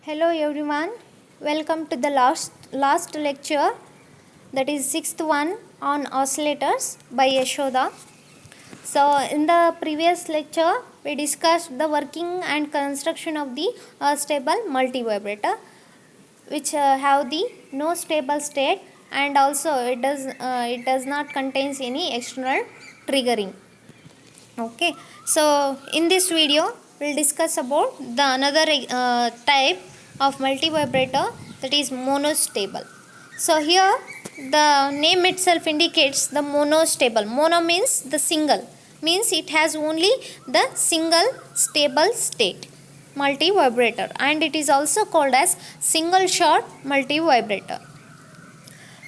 Hello everyone, welcome to the last lecture, that is sixth one on oscillators by Yashoda. So in the previous lecture we discussed the working and construction of the stable multivibrator, which have the no stable state, and also it does not contains any external triggering. Okay, so in this video we'll discuss about the another type of multivibrator, that is monostable. So here the name itself indicates the monostable. Mono means the single, means it has only the single stable state multivibrator, and it is also called as single shot multivibrator.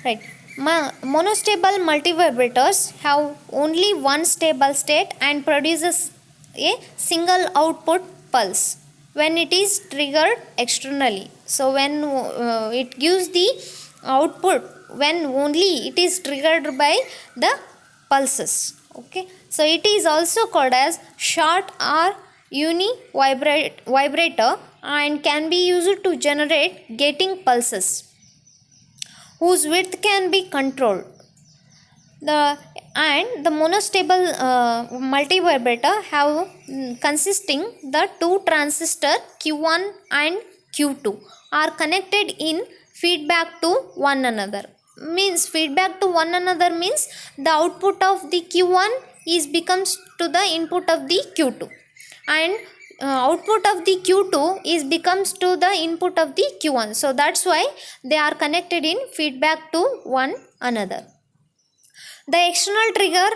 Right. Monostable multivibrators have only one stable state and produces a single output pulse when it is triggered externally. So when it gives the output when only it is triggered by the pulses. Okay. So it is also called as short or uni vibrator and can be used to generate gating pulses whose width can be controlled. The monostable multivibrator have consisting the two transistor Q1 and Q2 are connected in feedback to one another. Means feedback to one another means the output of the Q1 is becomes to the input of the Q2, and output of the Q2 is becomes to the input of the Q1. So that's why they are connected in feedback to one another. The external trigger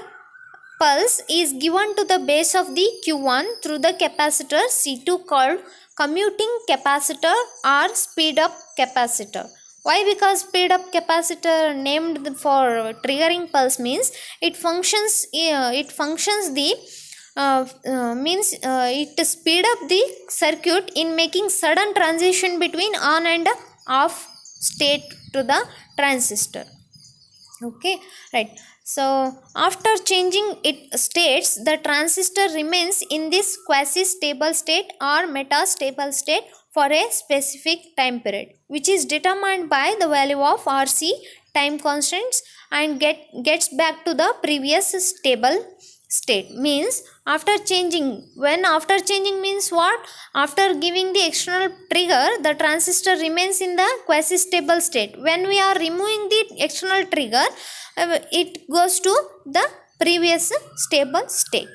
pulse is given to the base of the Q1 through the capacitor C2 called commuting capacitor or speed up capacitor. Why? Because speed up capacitor named for triggering pulse means it functions the it speed up the circuit in making sudden transition between on and off state to the transistor. Okay, right. So after changing its states, the transistor remains in this quasi stable state or metastable state for a specific time period, which is determined by the value of RC time constants, and gets back to the previous stable state. Means after changing means what? After giving the external trigger, the transistor remains in the quasi stable state. When we are removing the external trigger, it goes to the previous stable state.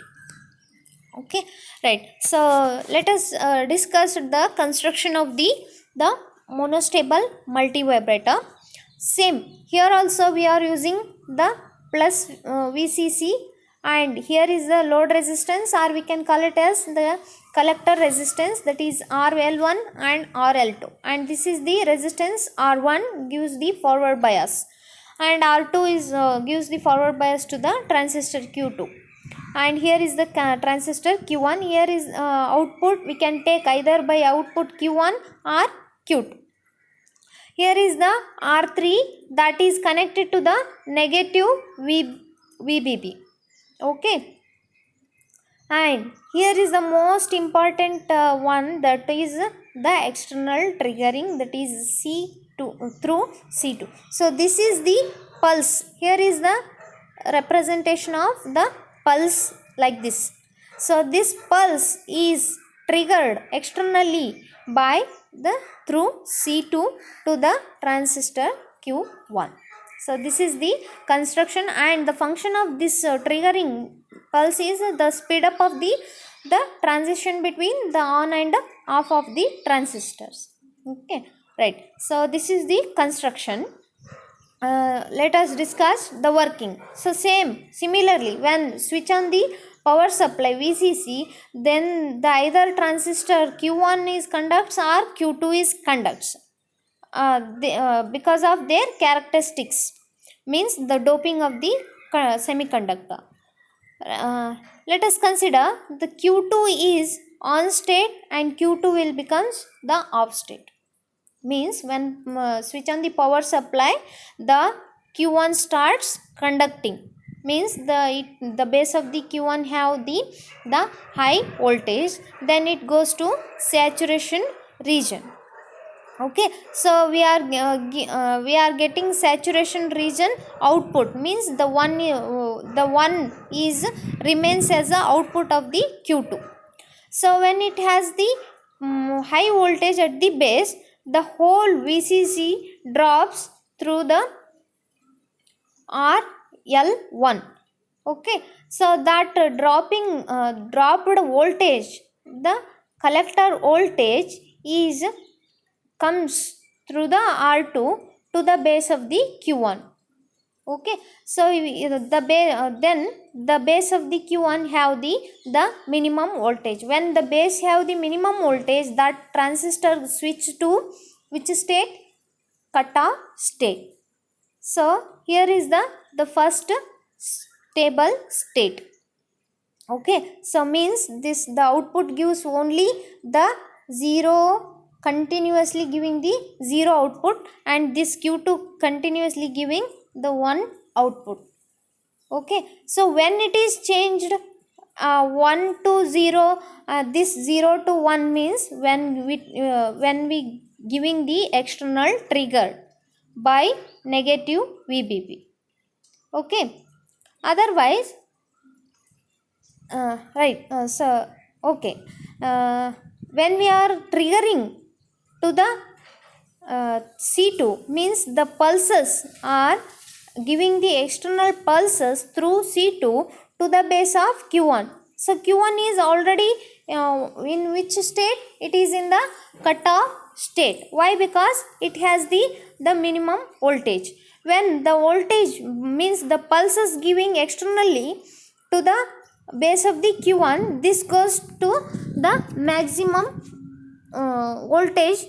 Okay, right. So let us discuss the construction of the monostable multivibrator. Same here also we are using the plus VCC, and here is the load resistance, or we can call it as the collector resistance, that is RL1 and RL2, and this is the resistance. R1 gives the forward bias and R2 is gives the forward bias to the transistor Q2, and here is the transistor Q1. Here is output, we can take either by output Q1 or Q2. Here is the R3 that is connected to the negative VBB. Okay, and here is the most important one, that is the external triggering, that is C2 through C2. So this is the pulse. Here is the representation of the pulse like this. So this pulse is triggered externally by the through C2 to the transistor Q1. So this is the construction, and the function of this triggering pulse is the speed up of the transition between the on and off of the transistors. Okay, right. So this is the construction. Let us discuss the working. So similarly, when switch on the power supply VCC, then the either transistor Q1 is conducts or Q2 is conducts. Because of their characteristics, means the doping of the semiconductor. Let us consider the Q2 is on state and Q2 will becomes the off state. Means when switch on the power supply, the Q1 starts conducting, means the base of the Q1 have the high voltage, then it goes to saturation region. Okay, so we are getting saturation region output, means the one is remains as the output of the q2. So when it has the high voltage at the base, the whole vcc drops through the rl1. Okay, so that dropped voltage, the collector voltage is comes through the R2 to the base of the Q1. Okay, so then the base of the Q1 have the minimum voltage. When the base have the minimum voltage, that transistor switch to which state? Cutoff state. So here is the first stable state. Okay, so means this the output gives only the 0, continuously giving the 0 output, and this q2 continuously giving the 1 output. Okay, so when it is changed 1 to 0, this 0 to 1 means when we giving the external trigger by negative vbb. Okay, otherwise right, so okay, when we are triggering to the c2, means the pulses are giving the external pulses through c2 to the base of q1. So q1 is already in which state? It is in the cutoff state. Why? Because it has the minimum voltage. When the voltage means the pulses giving externally to the base of the q1, this goes to the maximum voltage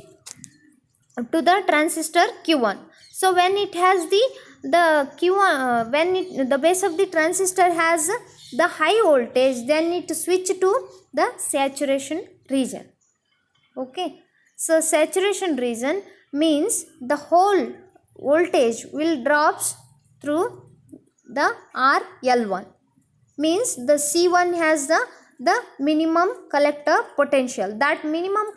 to the transistor q1. So when it has the q1 the base of the transistor has the high voltage, then it switch to the saturation region. Okay, so saturation region means the whole voltage will drops through the rl1, means the c1 has the minimum collector potential. That minimum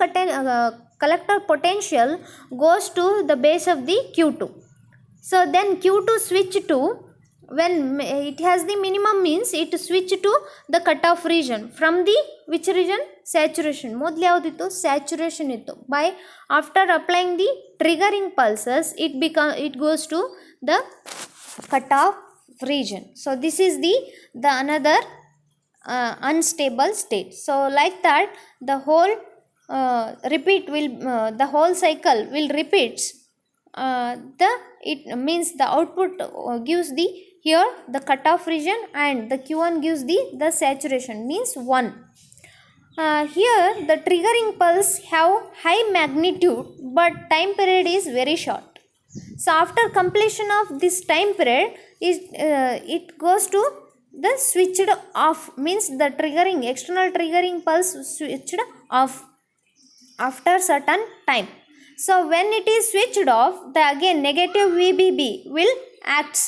collector potential goes to the base of the q2. So then q2 switch to, when it has the minimum, means it switch to the cutoff region. From the which region? Saturation. ಮೊದಲು ಯಾವುದಿತ್ತು? Saturation ಇತ್ತು. By after applying the triggering pulses, it goes to the cutoff region. So this is the another unstable state. So like that, the whole repeat will the whole cycle will repeats. It means the output gives the here the cutoff region, and the q1 gives the saturation, means 1. Here the triggering pulse have high magnitude, but time period is very short. So after completion of this time period is it goes to the switched off, means the external triggering pulse switched off after certain time. So when it is switched off, the again negative vbb will acts.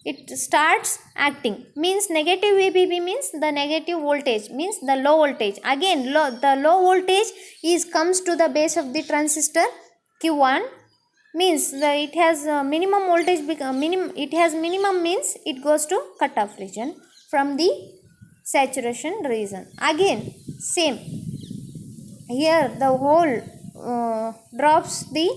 It starts acting, means negative vbb means the negative voltage, means the low voltage. Again the low voltage is comes to the base of the transistor q1, means it has minimum voltage, it has minimum, means it goes to cutoff region from the saturation region. Again same here, the whole drops the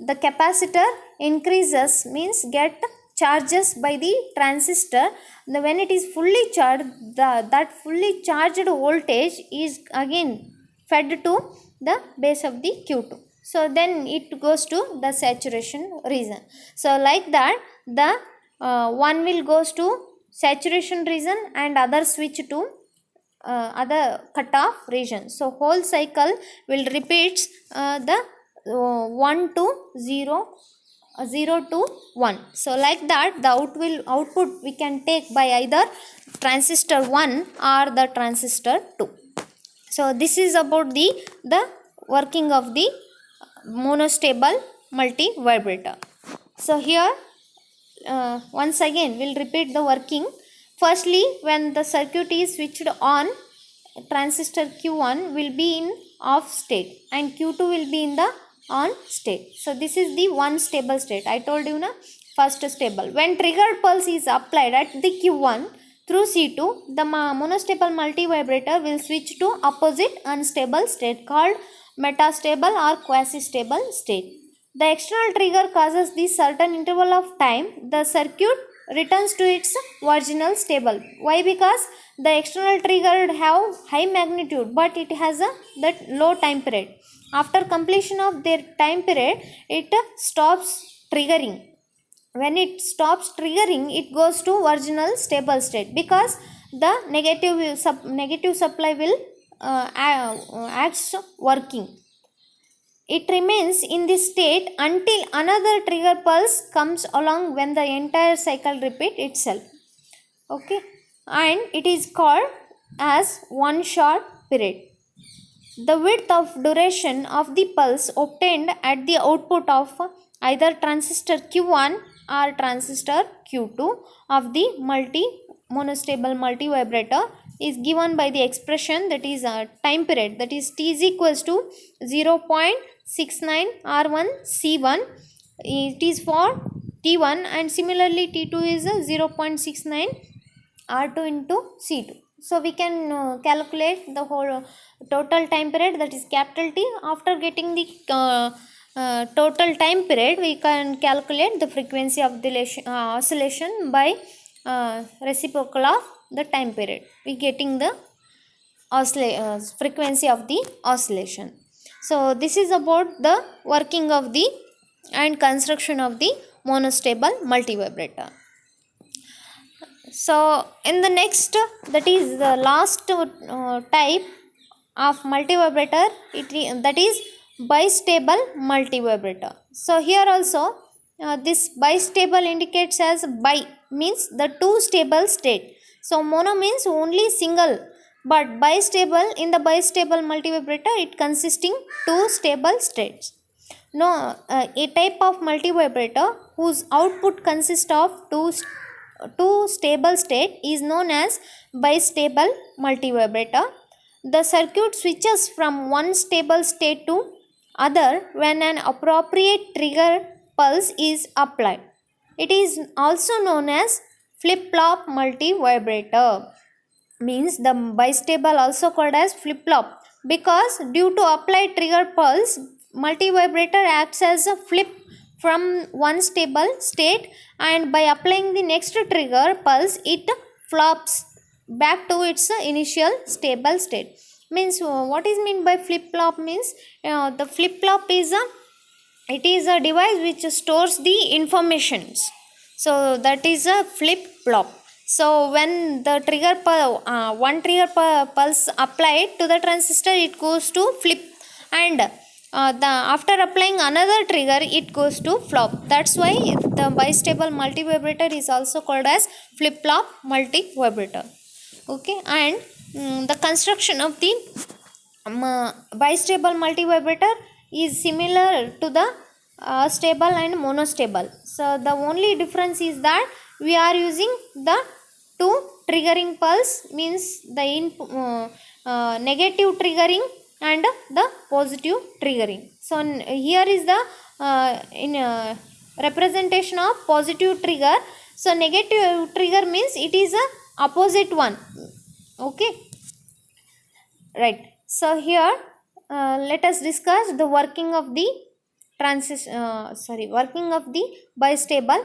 the capacitor increases, means get charges by the transistor. When it is fully charged, that fully charged voltage is again fed to the base of the q2. So then it goes to the saturation region. So like that, the one will goes to saturation region and other switch to other cutoff region. So whole cycle will repeats the 1 to 0, 0 to 1. So like that, the output we can take by either transistor 1 or the transistor 2. So this is about the working of the monostable multivibrator. So here once again we'll repeat the working. Firstly, when the circuit is switched on, transistor Q1 will be in off state and Q2 will be in the on state. So this is the one stable state. I told you na, first stable. When triggered pulse is applied at the Q1 through C2, the monostable multivibrator will switch to opposite unstable state called metastable or quasi-stable state. The external trigger causes this certain interval of time. The circuit returns to its original stable. Why? Because the external trigger have high magnitude but it has that low time period. After completion of their time period, it stops triggering. When it stops triggering, it goes to original stable state because the negative supply will acts working. It remains in this state until another trigger pulse comes along when the entire cycle repeat itself. Okay, and it is called as one shot period. The width of duration of the pulse obtained at the output of either transistor Q1 or transistor Q2 of the monostable multivibrator is given by the expression, that is time period, that is T is equals to 0.69 R1 C1. It is for T1 and similarly T2 is 0.69 R2 into C2. So we can calculate the whole total time period, that is capital T. After getting the total time period, we can calculate the frequency of the oscillation by reciprocal of the time period. We getting the frequency of the oscillation. So this is about the working of the and construction of the monostable multivibrator. So in the next, that is the last type of multivibrator, that is bistable multivibrator. So here also this bistable indicates as bi means the two stable state. So mono means only single, but bistable, in the bistable multivibrator it consisting two stable states. No, a type of multivibrator whose output consists of two stable state is known as bistable multivibrator. The circuit switches from one stable state to other when an appropriate trigger pulse is applied. It is also known as flip-flop multivibrator. Means the bistable also called as flip-flop because due to applied trigger pulse, multivibrator acts as a flip from one stable state, and by applying the next trigger pulse it flops back to its initial stable state. Means what is meant by flip flop means the flip flop is a device which stores the informations. So that is a flip flop. So when the one trigger pulse applied to the transistor, it goes to flip, and after applying another trigger it goes to flop. That's why the bistable multivibrator is also called as flip flop multivibrator. Okay, and the construction of the bistable multivibrator is similar to the stable and monostable. So the only difference is that we are using the two triggering pulse, means the negative triggering and the positive triggering. So here is the representation of positive trigger. So negative trigger means it is a opposite one. Okay, right. So here let us discuss the working of the working of the bistable.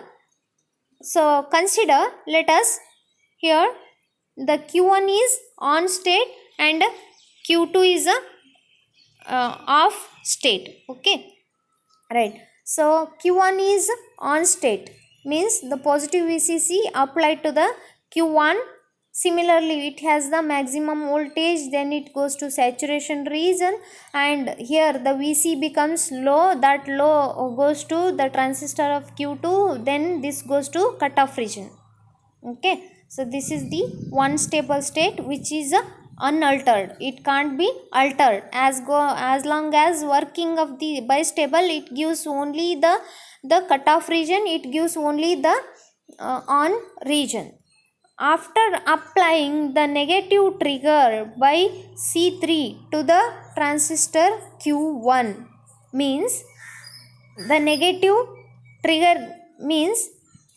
So consider, let us here the Q1 is on state and Q2 is a off state. Okay, right. So Q1 is on state means the positive VCC applied to the Q1. Similarly, it has the maximum voltage, then it goes to saturation region, and here the VC becomes low. That low goes to the transistor of Q2, then this goes to cutoff region. Okay, so this is the one stable state which is unaltered. It can't be altered as long as working of the bistable. It gives only the cutoff region, it gives only the on region. after applying the negative trigger by C3 to the transistor Q1, means the negative trigger means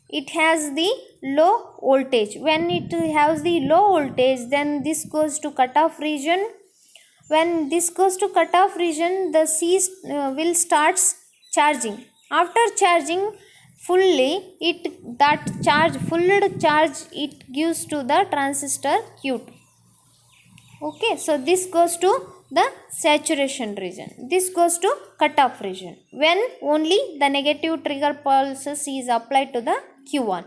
it has the low voltage. When it has the low voltage, then this goes to cutoff region. When this goes to cutoff region, the C will starts charging. After charging fully, full charge it gives to the transistor Q2. Okay, so this goes to the saturation region, this goes to cutoff region when only the negative trigger pulses is applied to the Q1.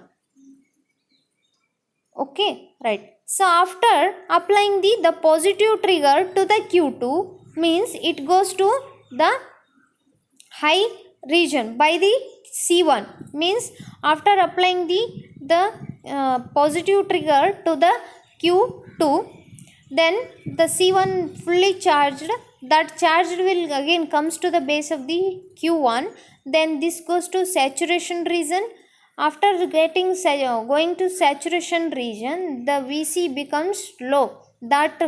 Okay, right. So after applying the positive trigger to the Q2, means it goes to the high region by the C1, means after applying the positive trigger to the Q2, then the C1 fully charged, that charge will again comes to the base of the Q1, then this goes to saturation region. After going to saturation region, the Vc becomes low. That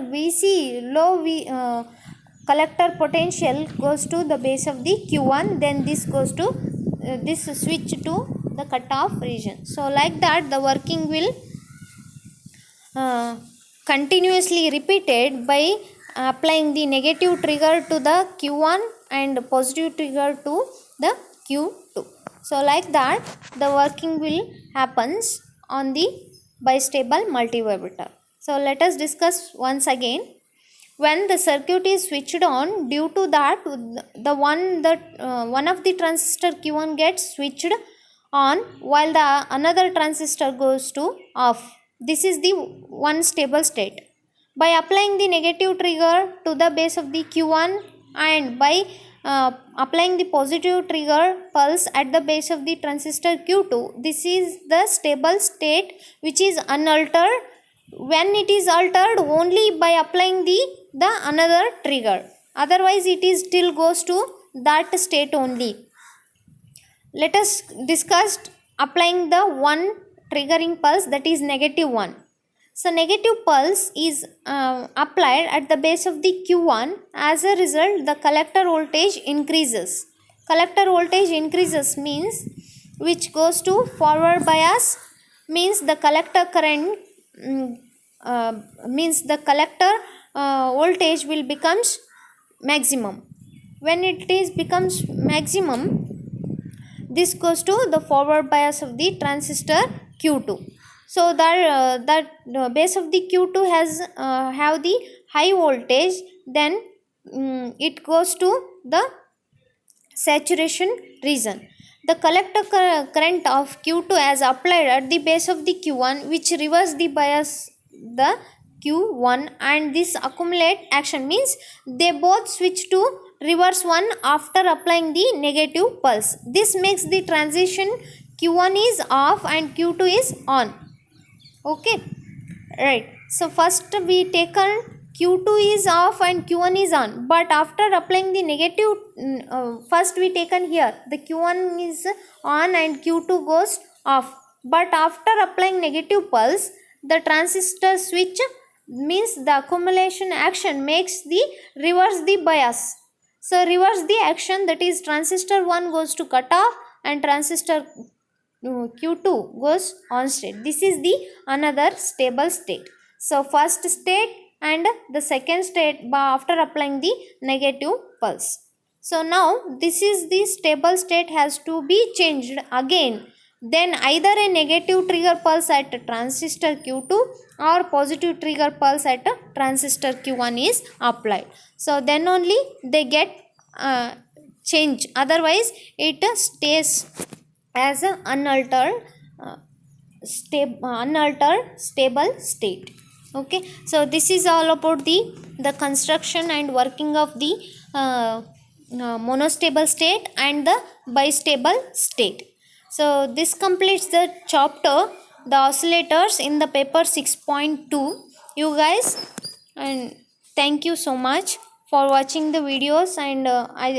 collector potential goes to the base of the Q1, then this goes to this switch to the cutoff region. So like that the working will continuously repeated by applying the negative trigger to the Q1 and positive trigger to the Q2. So like that the working will happens on the bistable multivibrator. So let us discuss once again. When the circuit is switched on, due to that one of the transistor Q1 gets switched on while the another transistor goes to off. This is the one stable state. By applying the negative trigger to the base of the Q1 and by applying the positive trigger pulse at the base of the transistor Q2, this is the stable state which is unaltered. When it is altered only by applying the another trigger, otherwise it is still goes to that state only. Let us discuss applying the one triggering pulse, that is negative one. So negative pulse is applied at the base of the Q1. As a result, the collector voltage increases. Collector voltage increases means which goes to forward bias, means the collector current means the collector voltage will becomes maximum. When it is becomes maximum, this goes to the forward bias of the transistor Q2. So that base of the Q2 has have the high voltage, then it goes to the saturation region. The collector current of Q2 as applied at the base of the Q1, which reverse the bias the Q1, and this accumulate action means they both switch to reverse one after applying the negative pulse. This makes the transition Q1 is off and Q2 is on. Okay, right. So first we taken Q2 is off and Q1 is on, but after applying the negative first we taken here the Q1 is on and Q2 goes off, but after applying negative pulse the transistor switch, means the accumulation action makes the reverse the bias. So reverse the action, that is transistor 1 goes to cutoff and transistor Q2 goes on state. This is the another stable state. So first state and the second state after applying the negative pulse. So now this is the stable state has to be changed again. Then either a negative trigger pulse at transistor Q2 or positive trigger pulse at transistor Q1 is applied. So then only they get change. Otherwise it stays as an unaltered stable state. Okay, so this is all about the construction and working of the monostable state and the bistable state. So this completes the chapter the oscillators in the paper 6.2. you guys, and thank you so much for watching the videos, and I